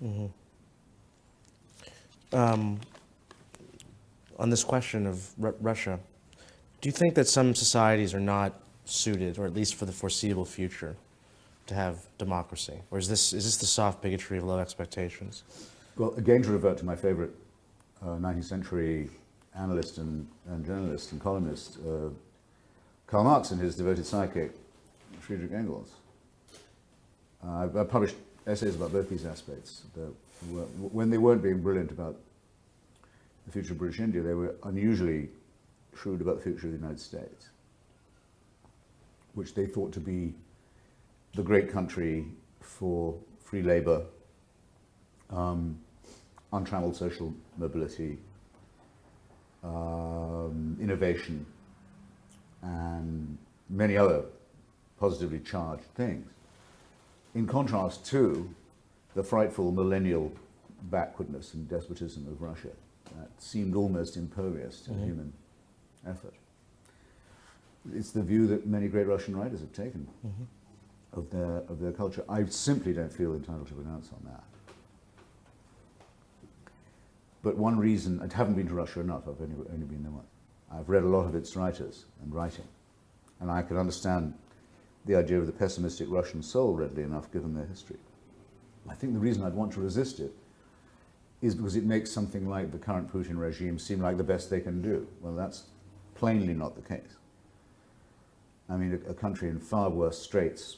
Mm-hmm. On this question of Russia, do you think that some societies are not suited, or at least for the foreseeable future, to have democracy? Or is this the soft bigotry of low expectations? Well, again, to revert to my favorite 19th century analyst and journalist and columnist, Karl Marx and his devoted sidekick, Friedrich Engels. I've published essays about both these aspects. When they weren't being brilliant about the future of British India, they were unusually shrewd about the future of the United States, which they thought to be the great country for free labor, untrammelled social mobility, innovation, and many other positively charged things. In contrast to the frightful millennial backwardness and despotism of Russia that seemed almost impervious to human effort. It's the view that many great Russian writers have taken of their culture. I simply don't feel entitled to pronounce on that. But one reason, I haven't been to Russia enough, I've only been there once. I've read a lot of its writers and writing, and I can understand the idea of the pessimistic Russian soul readily enough given their history. I think the reason I'd want to resist it is because it makes something like the current Putin regime seem like the best they can do. Well, that's plainly not the case. I mean, a country in far worse straits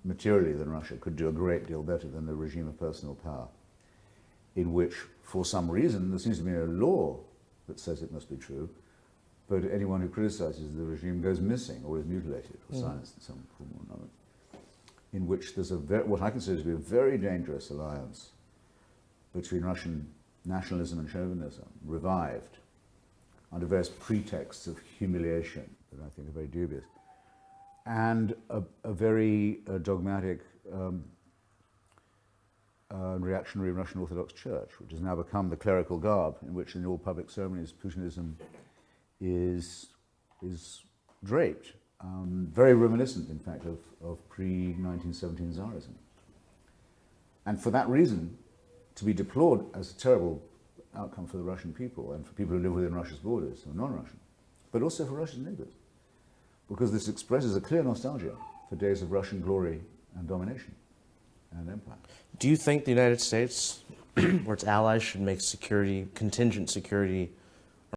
materially than Russia could do a great deal better than the regime of personal power, in which, for some reason, there seems to be a law that says it must be true, but anyone who criticizes the regime goes missing or is mutilated or silenced in some form or another, in which there's what I consider to be a very dangerous alliance between Russian nationalism and chauvinism, revived under various pretexts of humiliation that I think are very dubious, and a very dogmatic reactionary Russian Orthodox Church, which has now become the clerical garb in which in all public ceremonies Putinism is draped. Very reminiscent, in fact, of pre-1917 Tsarism. And for that reason, to be deplored as a terrible outcome for the Russian people and for people who live within Russia's borders, or non-Russian, but also for Russia's neighbors, because this expresses a clear nostalgia for days of Russian glory and domination and empire. Do you think the United States or its allies should make contingent security